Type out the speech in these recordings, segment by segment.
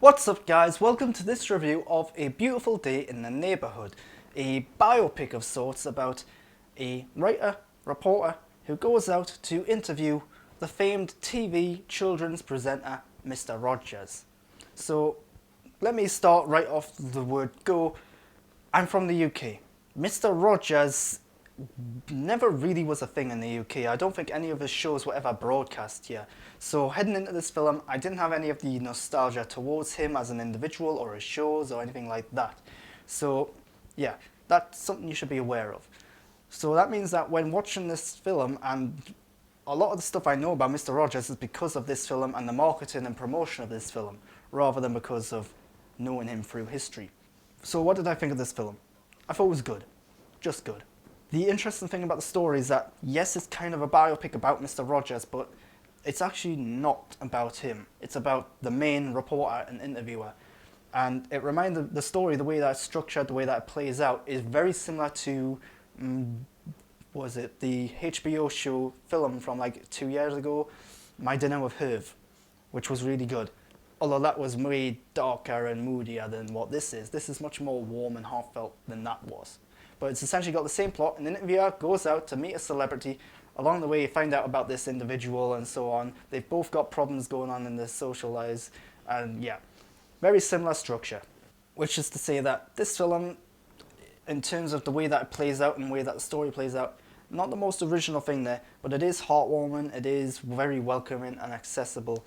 What's up guys, welcome to this review of A Beautiful Day in the Neighborhood, a biopic of sorts about a writer, reporter who goes out to interview the famed TV children's presenter Mr. Rogers. So let me start right off the word go. I'm from the UK. Mr. Rogers never really was a thing in the UK. I don't think any of his shows were ever broadcast here. So heading into this film, I didn't have any of the nostalgia towards him as an individual or his shows or anything like that. So yeah, that's something you should be aware of. So that means that when watching this film, and a lot of the stuff I know about Mr. Rogers is because of this film and the marketing and promotion of this film, rather than because of knowing him through history. So what did I think of this film? I thought it was good. Just good. The interesting thing about the story is that, yes, it's kind of a biopic about Mr. Rogers, but it's actually not about him. It's about the main reporter and interviewer. And it reminded the story, the way that it's structured, the way that it plays out, is very similar to, was it the HBO show film from like 2 years ago, My Dinner with Herve, which was really good. Although that was way darker and moodier than what this is. This is much more warm and heartfelt than that was. But it's essentially got the same plot. An interviewer goes out to meet a celebrity. Along the way, you find out about this individual and so on. They've both got problems going on in their social lives. And yeah, very similar structure. Which is to say that this film, in terms of the way that it plays out and the way that the story plays out, not the most original thing there, but it is heartwarming, it is very welcoming and accessible.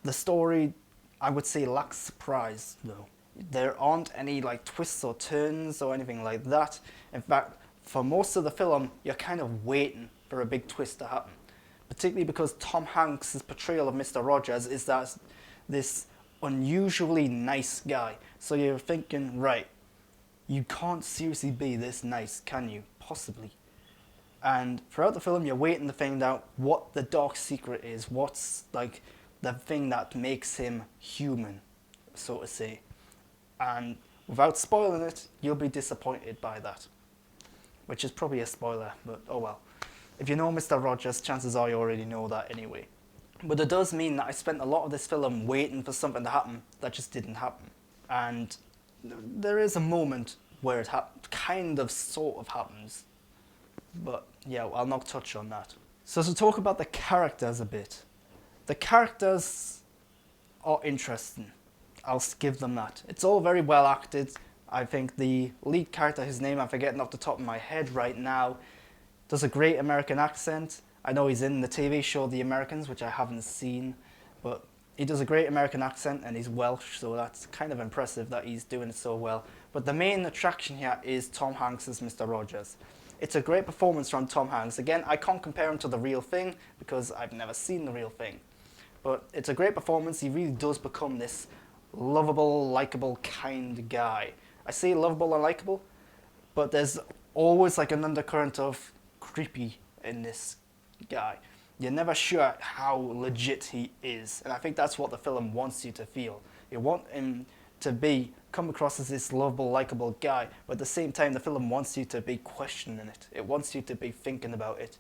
The story, I would say, lacks surprise though. There aren't any like twists or turns or anything like that. In fact, for most of the film, you're kind of waiting for a big twist to happen. Particularly because Tom Hanks' portrayal of Mr. Rogers is that this unusually nice guy. So you're thinking, right, you can't seriously be this nice, can you? Possibly. And throughout the film, you're waiting to find out what the dark secret is. What's like the thing that makes him human, so to say. And without spoiling it, you'll be disappointed by that. Which is probably a spoiler, but oh well. If you know Mr. Rogers, chances are you already know that anyway. But it does mean that I spent a lot of this film waiting for something to happen that just didn't happen. And there is a moment where it kind of sort of happens. But yeah, I'll not touch on that. So to talk about the characters a bit. The characters are interesting. I'll give them that. It's all very well acted. I think the lead character, his name I'm forgetting off the top of my head right now, does a great American accent. I know he's in the TV show The Americans, which I haven't seen, but he does a great American accent and he's Welsh, so that's kind of impressive that he's doing it so well. But the main attraction here is Tom Hanks as Mr. Rogers. It's a great performance from Tom Hanks. Again, I can't compare him to The Real Thing because I've never seen The Real Thing. But it's a great performance. He really does become this lovable, likable, kind guy. I say lovable and likable, but there's always like an undercurrent of creepy in this guy. You're never sure how legit he is, and I think that's what the film wants you to feel. You want him to come across as this lovable, likable guy, but at the same time the film wants you to be questioning it. It wants you to be thinking about it.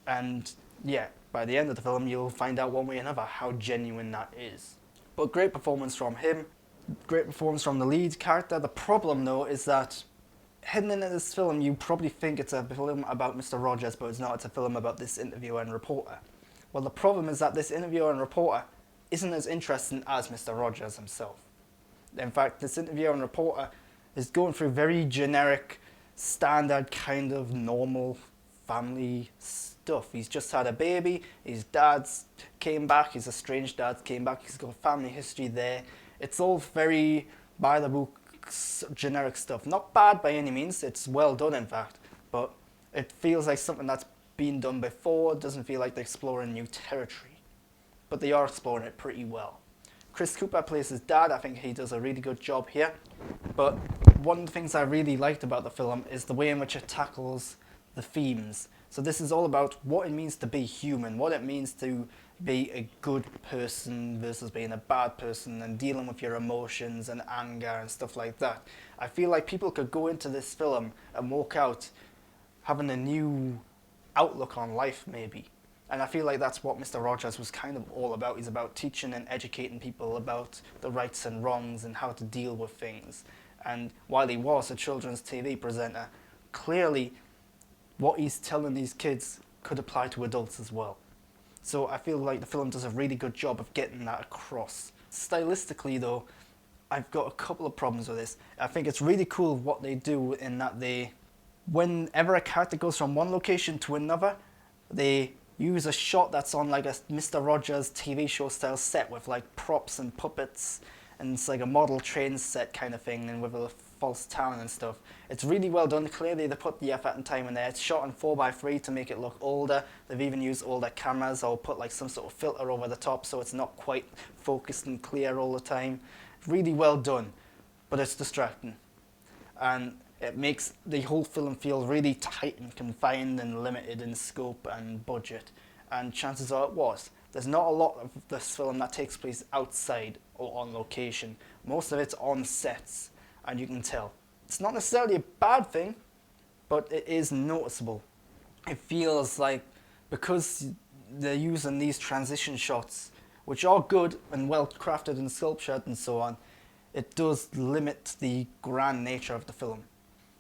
And yeah, by the end of the film you'll find out one way or another how genuine that is. But great performance from him, great performance from the lead character. The problem though is that heading into this film you probably think it's a film about Mr. Rogers, but it's not. It's a film about this interviewer and reporter. Well, the problem is that this interviewer and reporter isn't as interesting as Mr. Rogers himself. In fact, this interviewer and reporter is going through very generic, standard kind of normal family stuff. He's just had a baby, his dad's came back, his estranged dad came back, he's got a family history there. It's all very by the book, generic stuff. Not bad by any means, it's well done in fact, but it feels like something that's been done before. It doesn't feel like they're exploring new territory, but they are exploring it pretty well. Chris Cooper plays his dad. I think he does a really good job here, but one of the things I really liked about the film is the way in which it tackles the themes. So this is all about what it means to be human, what it means to be a good person versus being a bad person, and dealing with your emotions and anger and stuff like that. I feel like people could go into this film and walk out having a new outlook on life maybe. And I feel like that's what Mr. Rogers was kind of all about. He's about teaching and educating people about the rights and wrongs and how to deal with things. And while he was a children's TV presenter, clearly what he's telling these kids could apply to adults as well. So I feel like the film does a really good job of getting that across. Stylistically though, I've got a couple of problems with this. I think it's really cool what they do in that whenever a character goes from one location to another, they use a shot that's on like a Mr. Rogers TV show style set with like props and puppets, and it's like a model train set kind of thing, and with a false town and stuff. It's really well done. Clearly they put the effort and time in there. It's shot on 4:3 to make it look older. They've even used older cameras or put like some sort of filter over the top so it's not quite focused and clear all the time. Really well done, but it's distracting. And it makes the whole film feel really tight and confined and limited in scope and budget. And chances are it was. There's not a lot of this film that takes place outside or on location. Most of it's on sets, and you can tell. It's not necessarily a bad thing, but it is noticeable. It feels like because they're using these transition shots, which are good and well crafted and sculptured and so on, it does limit the grand nature of the film.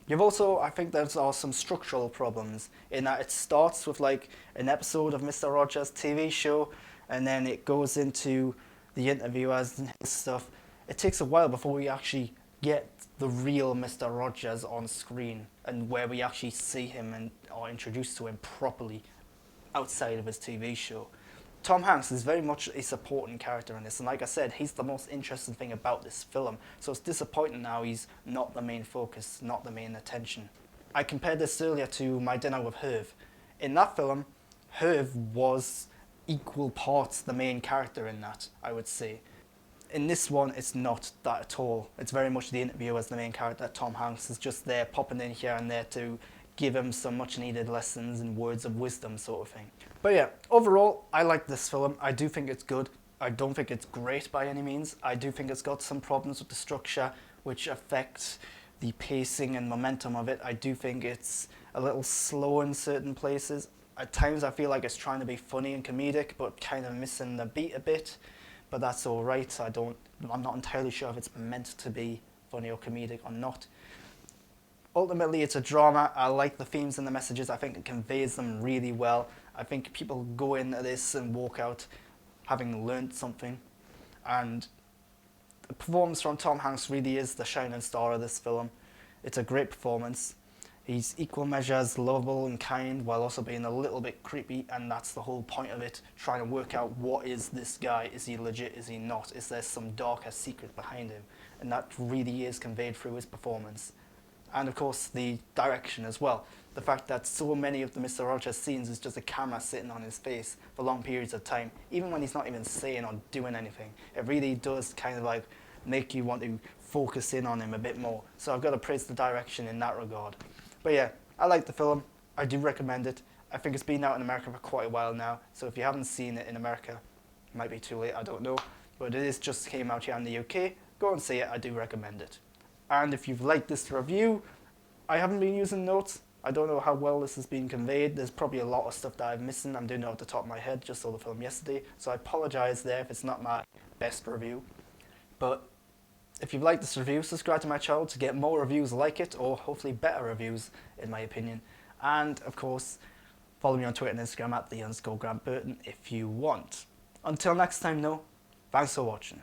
You've also, I think there's some structural problems in that it starts with like an episode of Mr. Rogers' TV show, and then it goes into the interviewers and his stuff. It takes a while before we actually get the real Mr. Rogers on screen, and where we actually see him and are introduced to him properly outside of his TV show. Tom Hanks is very much a supporting character in this, and like I said, he's the most interesting thing about this film, so it's disappointing now he's not the main focus, not the main attention. I compared this earlier to My Dinner with Herve. In that film, Herve was equal parts the main character in that, I would say. In this one, it's not that at all. It's very much the interviewer as the main character. Tom Hanks is just there, popping in here and there to give him some much needed lessons and words of wisdom sort of thing. But yeah, overall, I like this film. I do think it's good. I don't think it's great by any means. I do think it's got some problems with the structure which affect the pacing and momentum of it. I do think it's a little slow in certain places. At times I feel like it's trying to be funny and comedic but kind of missing the beat a bit. But that's alright. I'm not entirely sure if it's meant to be funny or comedic or not. Ultimately, it's a drama. I like the themes and the messages. I think it conveys them really well. I think people go into this and walk out having learned something. And the performance from Tom Hanks really is the shining star of this film. It's a great performance. He's equal measures lovable and kind while also being a little bit creepy, and that's the whole point of it, trying to work out what is this guy, is he legit, is he not, is there some darker secret behind him, and that really is conveyed through his performance. And of course the direction as well. The fact that so many of the Mr. Rogers scenes is just a camera sitting on his face for long periods of time, even when he's not even saying or doing anything. It really does kind of like make you want to focus in on him a bit more. So I've got to praise the direction in that regard. But yeah, I like the film. I do recommend it. I think it's been out in America for quite a while now, so if you haven't seen it in America, it might be too late, I don't know. But it just came out here in the UK. Go and see it, I do recommend it. And if you've liked this review, I haven't been using notes. I don't know how well this has been conveyed. There's probably a lot of stuff that I'm missing. I'm doing it off the top of my head, just saw the film yesterday. So I apologise there if it's not my best review. But if you've liked this review, subscribe to my channel to get more reviews like it, or hopefully better reviews, in my opinion. And of course, follow me on Twitter and Instagram at _Grant Burton if you want. Until next time though, thanks for watching.